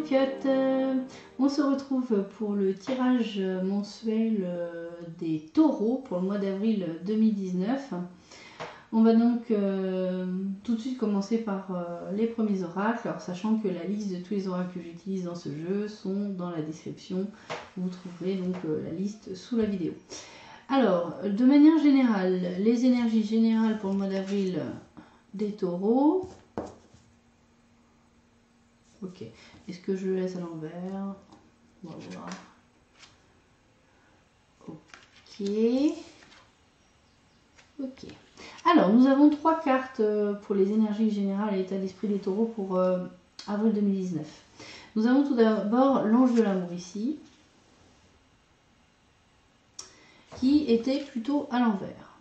cocottes, on se retrouve pour le tirage mensuel des taureaux pour le mois d'avril 2019. On va donc tout de suite commencer par les premiers oracles, alors sachant que la liste de tous les oracles que j'utilise dans ce jeu sont dans la description. Vous trouverez donc la liste sous la vidéo. Alors, de manière générale, les énergies générales pour le mois d'avril des taureaux. Ok, est-ce que je le laisse à l'envers? On va voir. Ok. Ok. Alors, nous avons 3 cartes pour les énergies générales et l'état d'esprit des taureaux pour avril 2019. Nous avons tout d'abord l'ange de l'amour ici, qui était plutôt à l'envers.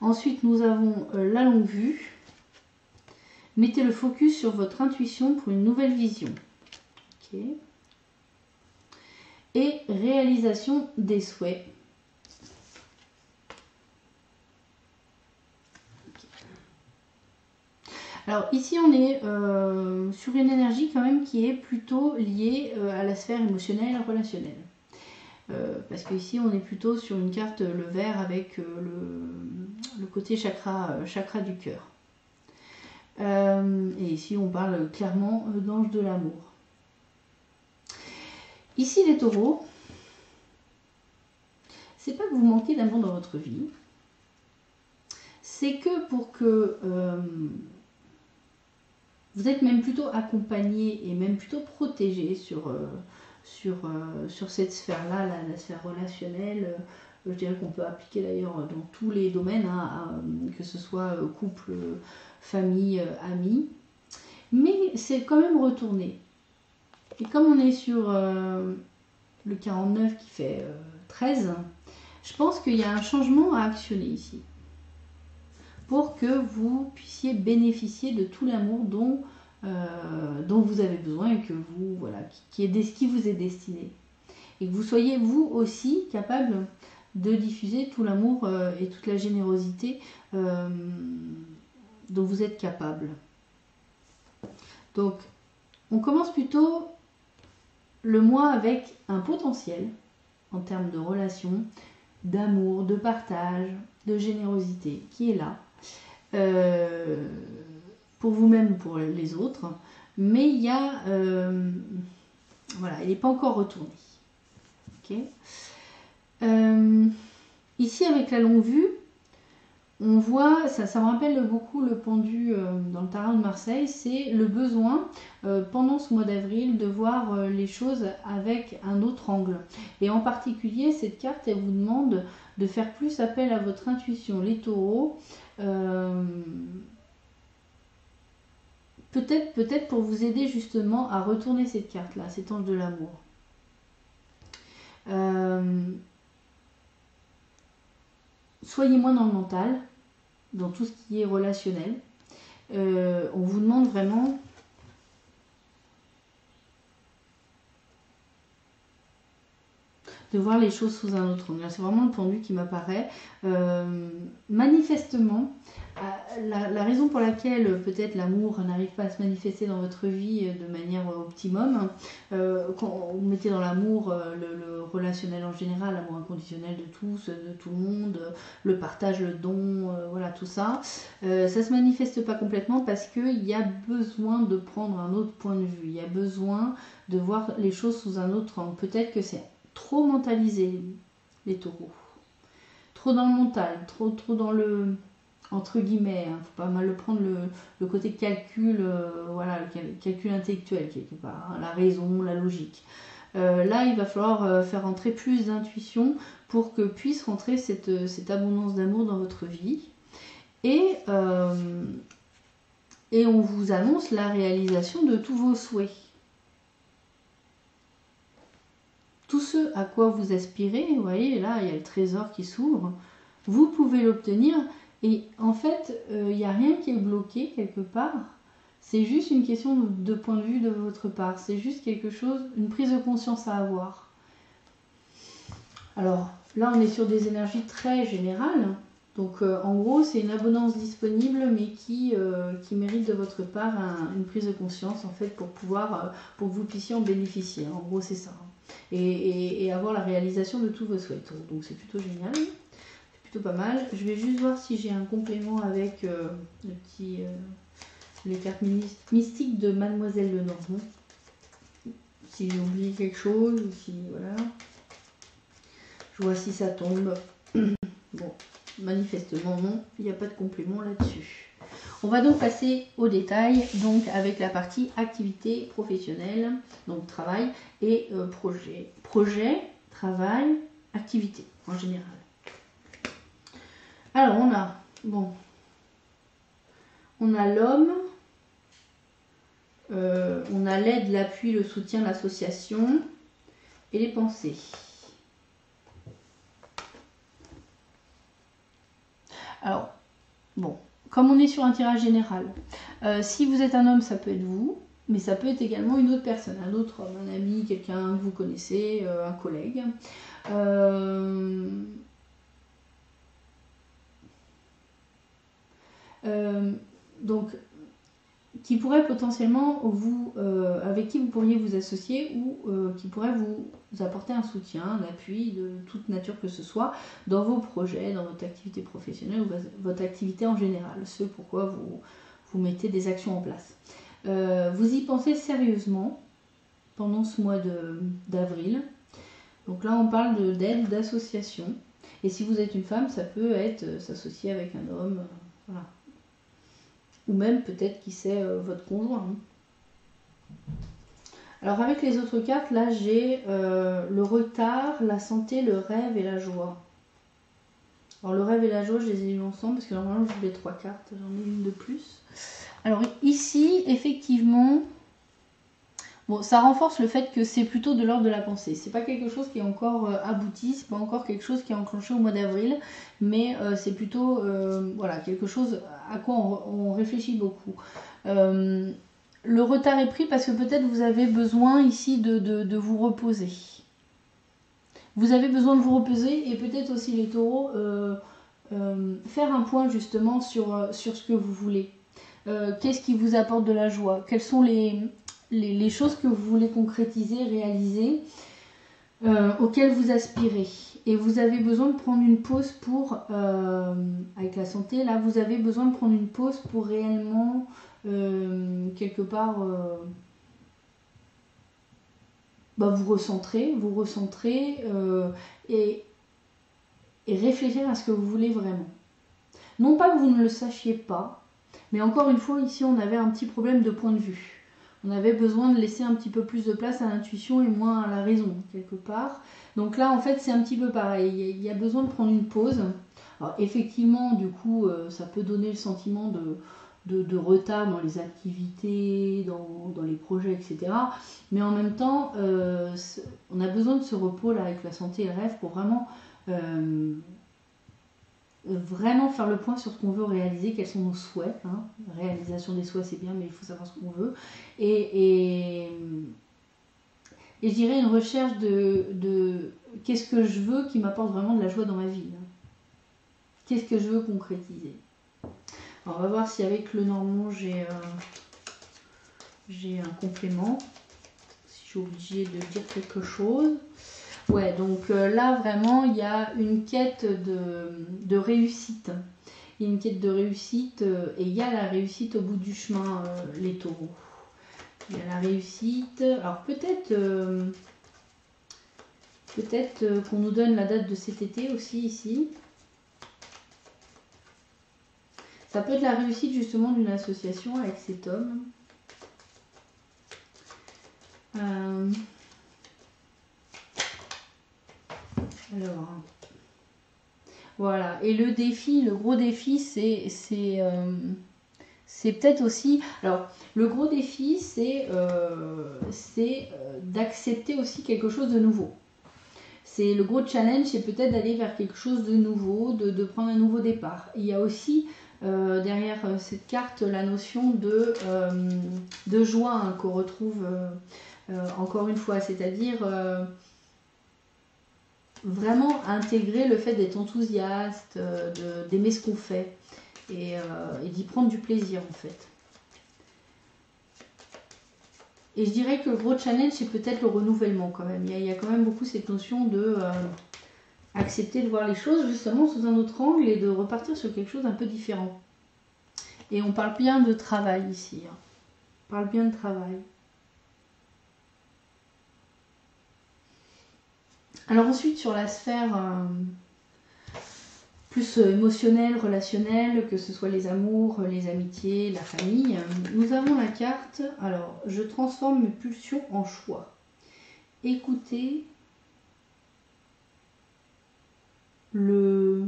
Ensuite, nous avons la longue vue. Mettez le focus sur votre intuition pour une nouvelle vision. Ok. Et réalisation des souhaits. Okay. Alors ici, on est sur une énergie quand même qui est plutôt liée à la sphère émotionnelle et relationnelle. Parce qu'ici, on est plutôt sur une carte le vert avec le côté chakra du cœur. Et ici, on parle clairement d'ange de l'amour. Ici, les taureaux, c'est pas que vous manquez d'amour dans votre vie, c'est que pour que vous êtes même plutôt accompagné et même plutôt protégé sur cette sphère-là, la sphère relationnelle. Je dirais qu'on peut appliquer d'ailleurs dans tous les domaines, que ce soit couple, famille, amis. Mais c'est quand même retourné. Et comme on est sur le 49 qui fait 13, je pense qu'il y a un changement à actionner ici. Pour que vous puissiez bénéficier de tout l'amour dont vous avez besoin et que vous, voilà, qui vous est destiné. Et que vous soyez vous aussi capable de diffuser tout l'amour et toute la générosité dont vous êtes capable. Donc, on commence plutôt le mois avec un potentiel en termes de relations, d'amour, de partage, de générosité qui est là pour vous-même, pour les autres. Mais il y a... voilà, il n'est pas encore retourné. Okay. Ici, avec la longue vue, on voit, ça me rappelle beaucoup le pendu dans le tarot de Marseille, c'est le besoin pendant ce mois d'avril de voir les choses avec un autre angle. Et en particulier, cette carte, elle vous demande de faire plus appel à votre intuition. Les taureaux, peut-être pour vous aider justement à retourner cette carte-là, cet ange de l'amour. Soyez moins dans le mental, dans tout ce qui est relationnel. On vous demande vraiment de voir les choses sous un autre angle. C'est vraiment le pendu qui m'apparaît. Manifestement, la raison pour laquelle peut-être l'amour n'arrive pas à se manifester dans votre vie de manière optimum, quand vous mettez dans l'amour le relationnel en général, l'amour inconditionnel de tous, de tout le monde, le partage, le don, voilà tout ça, ça se manifeste pas complètement parce qu'il y a besoin de prendre un autre point de vue, il y a besoin de voir les choses sous un autre angle. Peut-être que c'est trop mentalisé, les taureaux. Trop dans le mental, trop dans le... entre guillemets, faut pas mal le prendre le côté calcul, voilà, le calcul intellectuel quelque part, la raison, la logique. Là, il va falloir faire rentrer plus d'intuition pour que puisse rentrer cette abondance d'amour dans votre vie. Et on vous annonce la réalisation de tous vos souhaits. Tout ce à quoi vous aspirez, vous voyez, là, il y a le trésor qui s'ouvre. Vous pouvez l'obtenir. Et en fait, il n'y a rien qui est bloqué quelque part. C'est juste une question de point de vue de votre part. C'est juste quelque chose, une prise de conscience à avoir. Alors, là, on est sur des énergies très générales. Donc en gros, c'est une abondance disponible, mais qui mérite de votre part une prise de conscience en fait pour pouvoir, pour que vous puissiez en bénéficier. En gros, c'est ça. Et avoir la réalisation de tous vos souhaits. Donc c'est plutôt génial, c'est plutôt pas mal. Je vais juste voir si j'ai un complément avec les cartes mystiques de Mademoiselle Lenormand. Si j'ai oublié quelque chose, ou si voilà. Je vois si ça tombe. Bon. Manifestement non, il n'y a pas de complément là-dessus. On va donc passer au détail, donc avec la partie activité professionnelle, donc travail et projet. Projet, travail, activité en général. Alors on a l'homme, on a l'aide, l'appui, le soutien, l'association et les pensées. Alors, bon, comme on est sur un tirage général, si vous êtes un homme, ça peut être vous, mais ça peut être également une autre personne, un autre homme, un ami, quelqu'un que vous connaissez, un collègue. Donc, qui pourrait potentiellement avec qui vous pourriez vous associer ou qui pourrait vous apporter un soutien, un appui de toute nature que ce soit dans vos projets, dans votre activité professionnelle ou votre activité en général, ce pourquoi vous mettez des actions en place. Vous y pensez sérieusement pendant ce mois d'avril. Donc là on parle d'aide, d'association. Et si vous êtes une femme, ça peut être s'associer avec un homme, voilà. Ou même peut-être qui sait votre conjoint. Alors avec les autres cartes, là j'ai le retard, la santé, le rêve et la joie. Alors le rêve et la joie, je les ai mis ensemble parce que normalement je voulais 3 cartes, j'en ai une de plus. Alors ici, effectivement, bon, ça renforce le fait que c'est plutôt de l'ordre de la pensée. C'est pas quelque chose qui est encore abouti, c'est pas encore quelque chose qui est enclenché au mois d'avril, mais c'est plutôt voilà, quelque chose à quoi on réfléchit beaucoup. Le retard est pris parce que peut-être vous avez besoin ici de vous reposer. Vous avez besoin de vous reposer et peut-être aussi les taureaux faire un point justement sur ce que vous voulez. Qu'est-ce qui vous apporte de la joie? Quelles sont les choses que vous voulez concrétiser, réaliser, auxquelles vous aspirez? Et vous avez besoin de prendre une pause pour, avec la santé, là, vous avez besoin de prendre une pause pour réellement, quelque part, vous recentrer et réfléchir à ce que vous voulez vraiment. Non pas que vous ne le sachiez pas, mais encore une fois, ici, on avait un petit problème de point de vue. On avait besoin de laisser un petit peu plus de place à l'intuition et moins à la raison, quelque part. Donc là, en fait, c'est un petit peu pareil. Il y a besoin de prendre une pause. Alors, effectivement, du coup, ça peut donner le sentiment de retard dans les activités, dans les projets, etc. Mais en même temps, on a besoin de ce repos-là avec la santé et le rêve pour vraiment... vraiment faire le point sur ce qu'on veut réaliser, quels sont nos souhaits. Hein. La réalisation des souhaits, c'est bien, mais il faut savoir ce qu'on veut. Et je dirais une recherche de qu'est-ce que je veux qui m'apporte vraiment de la joie dans ma vie. Hein. Qu'est-ce que je veux concrétiser. Alors, on va voir si avec le Normand, j'ai un complément. Si je suis obligée de dire quelque chose. Ouais, donc là, vraiment, il y a une quête de réussite. Il y a une quête de réussite et il y a la réussite au bout du chemin, les taureaux. Il y a la réussite. Alors, peut-être qu'on nous donne la date de cet été aussi, ici. Ça peut être la réussite, justement, d'une association avec cet homme. Alors, voilà. Et le défi, le gros défi, c'est peut-être aussi... Alors, le gros défi, c'est d'accepter aussi quelque chose de nouveau. C'est le gros challenge, c'est peut-être d'aller vers quelque chose de nouveau, de prendre un nouveau départ. Il y a aussi, derrière cette carte, la notion de joie hein, qu'on retrouve encore une fois. C'est-à-dire... vraiment intégrer le fait d'être enthousiaste, d'aimer ce qu'on fait et d'y prendre du plaisir en fait. Et je dirais que le gros challenge, c'est peut-être le renouvellement quand même. Il y a quand même beaucoup cette notion de accepter de voir les choses justement sous un autre angle et de repartir sur quelque chose d'un peu différent. Et on parle bien de travail ici. Hein. On parle bien de travail. Alors ensuite, sur la sphère plus émotionnelle, relationnelle, que ce soit les amours, les amitiés, la famille, nous avons la carte, alors, je transforme mes pulsions en choix. Écoutez le...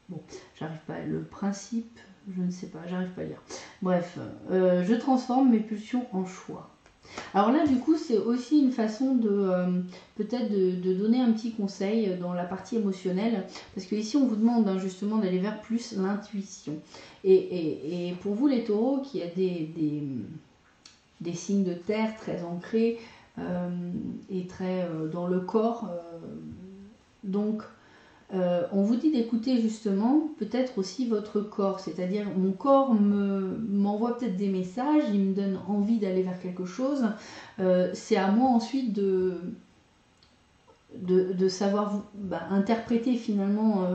Bon, j'arrive pas, le principe, je ne sais pas, j'arrive pas à lire. Bref, je transforme mes pulsions en choix. Alors là, du coup, c'est aussi une façon de peut-être de donner un petit conseil dans la partie émotionnelle, parce que ici, on vous demande hein, justement d'aller vers plus l'intuition. Et pour vous, les taureaux, qui a des signes de terre très ancrés et très dans le corps, donc on vous dit d'écouter justement peut-être aussi votre corps, c'est-à-dire mon corps m'envoie peut-être des messages, il me donne envie d'aller vers quelque chose, c'est à moi ensuite de savoir interpréter finalement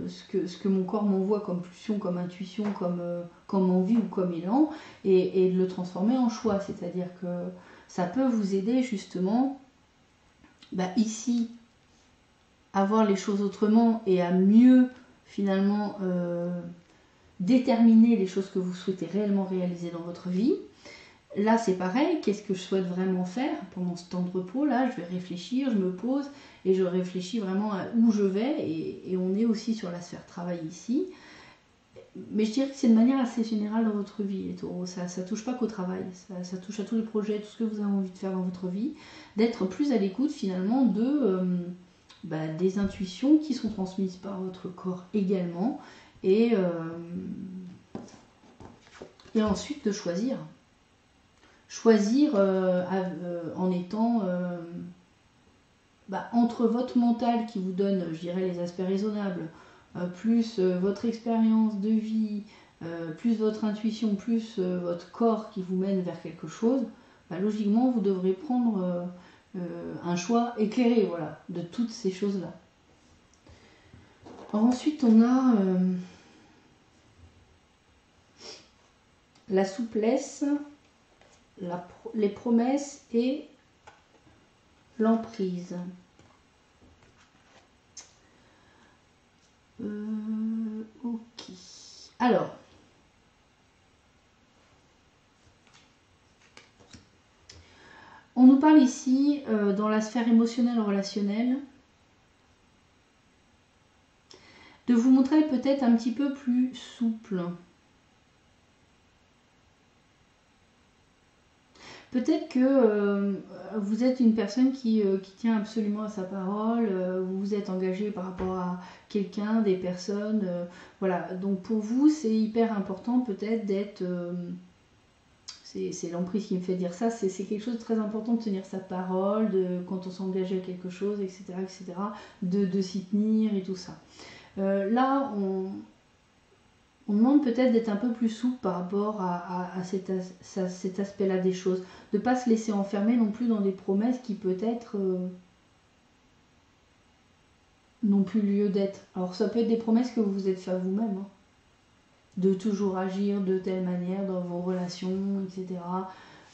ce que mon corps m'envoie comme pulsion, comme intuition, comme envie ou comme élan, et de le transformer en choix, c'est-à-dire que ça peut vous aider justement ici à voir les choses autrement et à mieux finalement déterminer les choses que vous souhaitez réellement réaliser dans votre vie. Là c'est pareil, qu'est-ce que je souhaite vraiment faire pendant ce temps de repos là, je vais réfléchir, je me pose et je réfléchis vraiment à où je vais et on est aussi sur la sphère travail ici. Mais je dirais que c'est de manière assez générale dans votre vie les taureaux, ça touche pas qu'au travail, ça touche à tous les projets, tout ce que vous avez envie de faire dans votre vie, d'être plus à l'écoute finalement des intuitions qui sont transmises par votre corps également et ensuite de choisir en étant entre votre mental qui vous donne je dirais les aspects raisonnables plus votre expérience de vie plus votre intuition plus votre corps qui vous mène vers quelque chose, logiquement vous devrez prendre un choix éclairé voilà, de toutes ces choses là. Ensuite, on a la souplesse, les promesses et l'emprise. Ok. Alors, on nous parle ici, dans la sphère émotionnelle relationnelle, de vous montrer peut-être un petit peu plus souple. Peut-être que vous êtes une personne qui tient absolument à sa parole, vous vous êtes engagé par rapport à quelqu'un, des personnes, voilà. Donc pour vous, c'est hyper important peut-être d'être... c'est l'emprise qui me fait dire ça, c'est quelque chose de très important de tenir sa parole, quand on s'engage à quelque chose, etc., de s'y tenir et tout ça. Là, on demande peut-être d'être un peu plus souple par rapport à cet aspect-là des choses. De ne pas se laisser enfermer non plus dans des promesses qui peut-être n'ont plus lieu d'être. Alors ça peut être des promesses que vous vous êtes fait à vous-même. Hein. De toujours agir de telle manière dans vos relations, etc.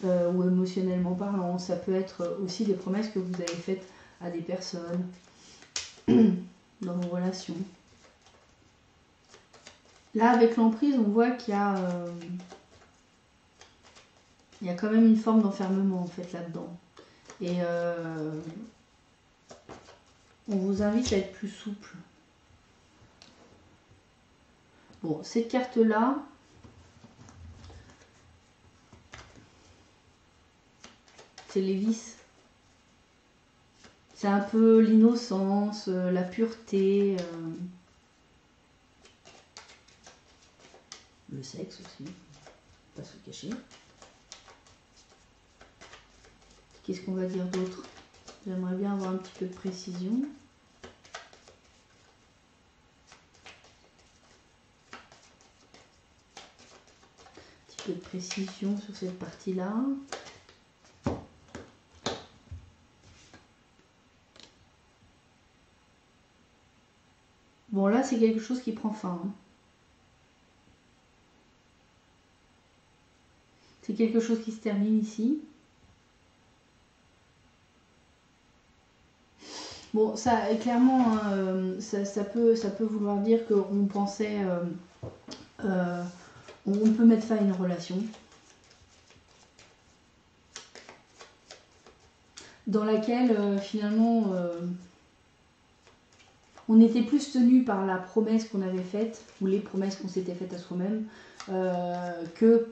Ou émotionnellement parlant. Ça peut être aussi des promesses que vous avez faites à des personnes dans vos relations. Là, avec l'emprise, on voit qu'il y a quand même une forme d'enfermement en fait là-dedans. Et on vous invite à être plus souple. Bon, cette carte-là, c'est les vices. C'est un peu l'innocence, la pureté, le sexe aussi, pas se le cacher. Qu'est-ce qu'on va dire d'autre? J'aimerais bien avoir un petit peu de précision. Un petit peu de précision sur cette partie-là. Bon, là, c'est quelque chose qui prend fin. Hein. C'est quelque chose qui se termine ici. Bon, ça, clairement, hein, ça peut vouloir dire qu'on pensait... on peut mettre fin à une relation. Dans laquelle, finalement... on était plus tenu par la promesse qu'on avait faite, ou les promesses qu'on s'était faites à soi-même, que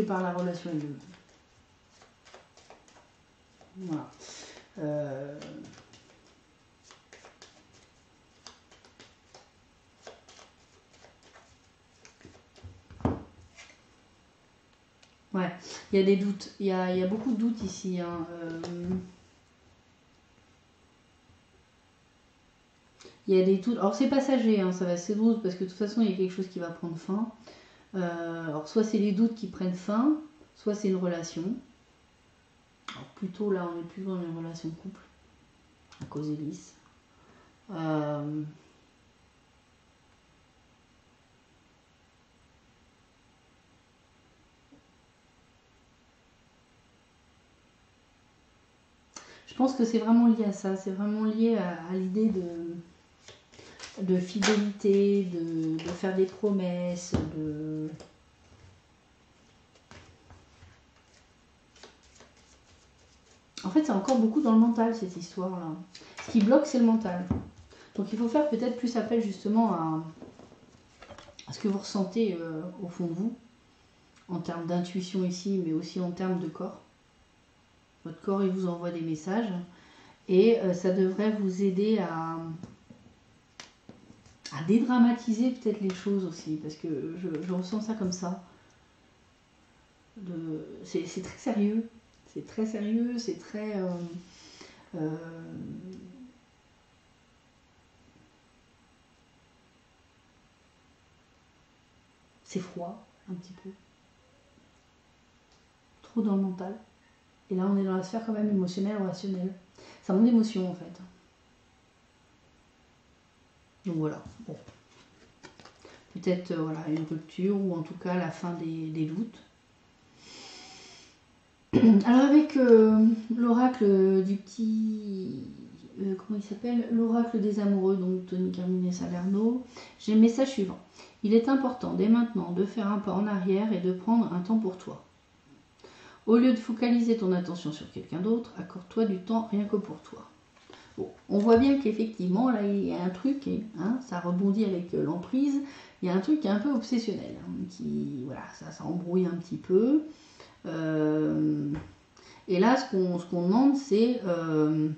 par la relation elle-même. Voilà. Ouais, il y a des doutes. Il y a beaucoup de doutes ici. Hein. Il y a des doutes. Alors c'est passager, hein, ça va c'est doutes parce que de toute façon il y a quelque chose qui va prendre fin. Alors soit c'est les doutes qui prennent fin, soit c'est une relation. Alors plutôt là on est plus dans une relation de couple, à cause d'Élise. Je pense que c'est vraiment lié à ça, c'est vraiment lié à l'idée de fidélité, de faire des promesses, de... En fait, c'est encore beaucoup dans le mental, cette histoire-là. Ce qui bloque, c'est le mental. Donc, il faut faire peut-être plus appel, justement, à ce que vous ressentez au fond de vous, en termes d'intuition ici, mais aussi en termes de corps. Votre corps, il vous envoie des messages. Et ça devrait vous aider à dédramatiser peut-être les choses aussi, parce que je ressens ça comme ça. C'est très sérieux. C'est très sérieux, c'est très... c'est froid, un petit peu. Trop dans le mental. Et là, on est dans la sphère quand même émotionnelle, relationnelle. Ça monte d'émotion, en fait. Donc voilà. Bon. Peut-être voilà, une rupture, ou en tout cas la fin des doutes. Alors avec l'oracle du petit... comment il s'appelle? L'oracle des amoureux, donc Tony Carmine Salerno, j'ai le message suivant. Il est important dès maintenant de faire un pas en arrière et de prendre un temps pour toi. Au lieu de focaliser ton attention sur quelqu'un d'autre, accorde-toi du temps rien que pour toi. Bon, on voit bien qu'effectivement, là, il y a un truc, hein, ça rebondit avec l'emprise, il y a un truc qui est un peu obsessionnel, hein, qui, voilà, ça embrouille un petit peu. Et là, ce qu'on demande, c'est de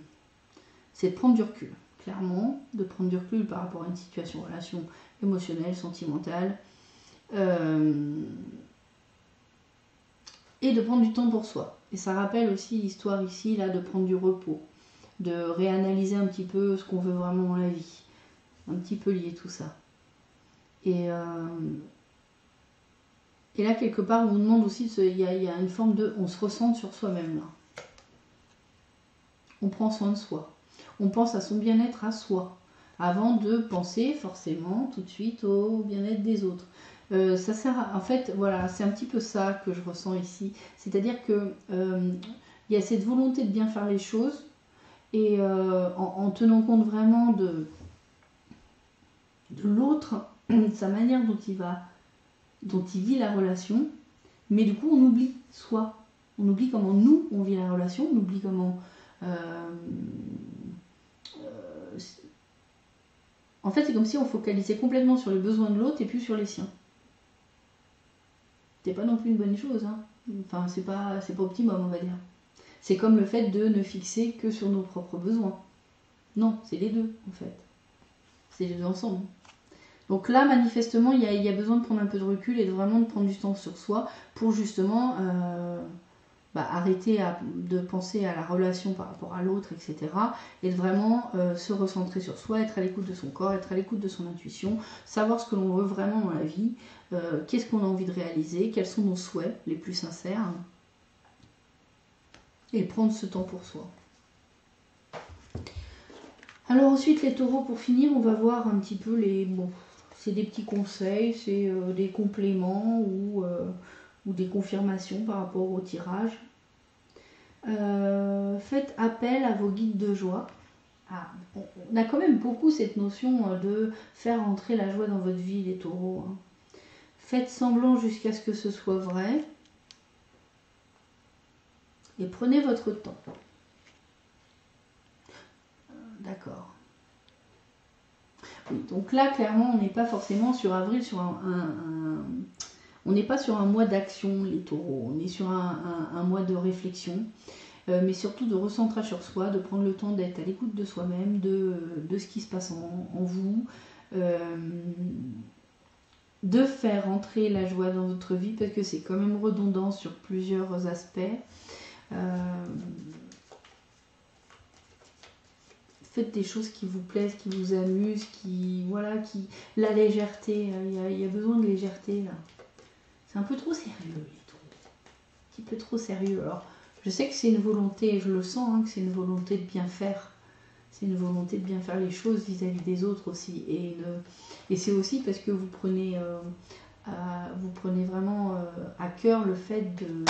prendre du recul, clairement, de prendre du recul par rapport à une situation, relation émotionnelle, sentimentale, et de prendre du temps pour soi. Et ça rappelle aussi l'histoire ici, là, de prendre du repos, de réanalyser un petit peu ce qu'on veut vraiment dans la vie, un petit peu lié tout ça. Et là, quelque part, on nous demande aussi, il y a une forme de... On se ressent sur soi-même, là. On prend soin de soi. On pense à son bien-être à soi, avant de penser forcément tout de suite au bien-être des autres. Ça sert à... En fait, voilà, c'est un petit peu ça que je ressens ici. C'est-à-dire que il y a cette volonté de bien faire les choses, et en tenant compte vraiment de l'autre, sa manière dont il vit la relation, mais du coup on oublie soi, on oublie comment nous on vit la relation, on oublie comment en fait c'est comme si on focalisait complètement sur les besoins de l'autre et plus sur les siens. C'est pas non plus une bonne chose, hein. Enfin c'est pas optimum, on va dire. C'est comme le fait de ne fixer que sur nos propres besoins. Non, c'est les deux en fait, c'est les deux ensemble. Donc là, manifestement, il y a besoin de prendre un peu de recul et de vraiment de prendre du temps sur soi pour justement arrêter de penser à la relation par rapport à l'autre, etc. Et de vraiment se recentrer sur soi, être à l'écoute de son corps, être à l'écoute de son intuition, savoir ce que l'on veut vraiment dans la vie, qu'est-ce qu'on a envie de réaliser, quels sont nos souhaits les plus sincères, et prendre ce temps pour soi. Alors ensuite les taureaux, pour finir, on va voir un petit peu les... Bon, c'est des petits conseils, c'est des compléments ou des confirmations par rapport au tirage. Faites appel à vos guides de joie. On a quand même beaucoup cette notion de faire entrer la joie dans votre vie, les taureaux. Faites semblant jusqu'à ce que ce soit vrai. Et prenez votre temps. D'accord. Oui, donc là, clairement, on n'est pas forcément sur avril, sur on n'est pas sur un mois d'action, les taureaux. On est sur un mois de réflexion, mais surtout de recentrage sur soi, de prendre le temps d'être à l'écoute de soi-même, de ce qui se passe en vous, de faire entrer la joie dans votre vie, parce que c'est quand même redondant sur plusieurs aspects. Faites des choses qui vous plaisent, qui vous amusent, la légèreté, il y a besoin de légèreté là. C'est un peu trop sérieux les taureaux. Un petit peu trop sérieux. Alors, je sais que c'est une volonté, je le sens, que c'est une volonté de bien faire. C'est une volonté de bien faire les choses vis-à-vis des autres aussi. Et c'est aussi parce que vous prenez vraiment à cœur le fait de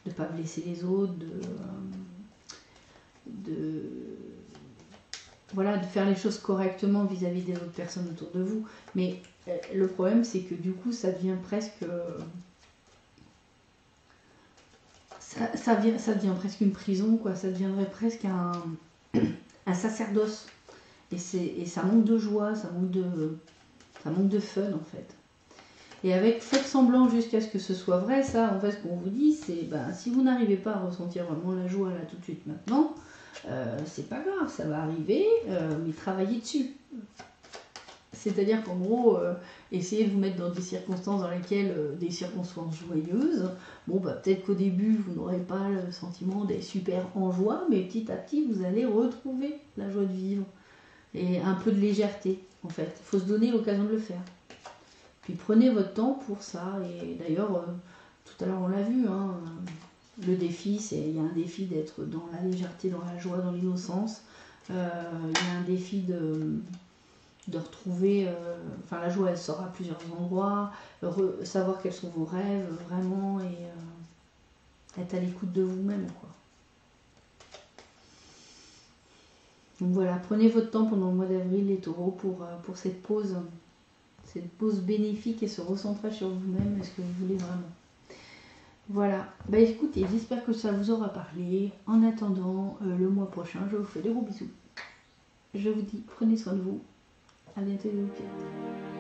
ne pas blesser les autres, de faire les choses correctement vis-à-vis des autres personnes autour de vous. Mais le problème, c'est que du coup, ça devient presque... Ça devient presque une prison, quoi. Ça deviendrait presque un sacerdoce. Et ça manque de joie, ça manque de fun, en fait. Et avec faites semblant jusqu'à ce que ce soit vrai, ça, en fait, ce qu'on vous dit, c'est si vous n'arrivez pas à ressentir vraiment la joie là tout de suite maintenant, c'est pas grave, ça va arriver, mais travaillez dessus. C'est-à-dire qu'en gros, essayez de vous mettre dans des circonstances dans lesquelles, des circonstances joyeuses. Bon, peut-être qu'au début, vous n'aurez pas le sentiment d'être super en joie, mais petit à petit, vous allez retrouver la joie de vivre. Et un peu de légèreté, en fait. Il faut se donner l'occasion de le faire. Puis prenez votre temps pour ça. Et d'ailleurs, tout à l'heure, on l'a vu, le défi, il y a un défi d'être dans la légèreté, dans la joie, dans l'innocence. Il y a un défi de retrouver, la joie, elle sort à plusieurs endroits, savoir quels sont vos rêves vraiment, et être à l'écoute de vous-même, quoi. Donc voilà, prenez votre temps pendant le mois d'avril, les taureaux, pour cette pause bénéfique et ce recentrage sur vous-même, est-ce que vous voulez vraiment. Voilà, écoutez, j'espère que ça vous aura parlé. En attendant le mois prochain, je vous fais de gros bisous. Je vous dis, prenez soin de vous. À bientôt les paupières.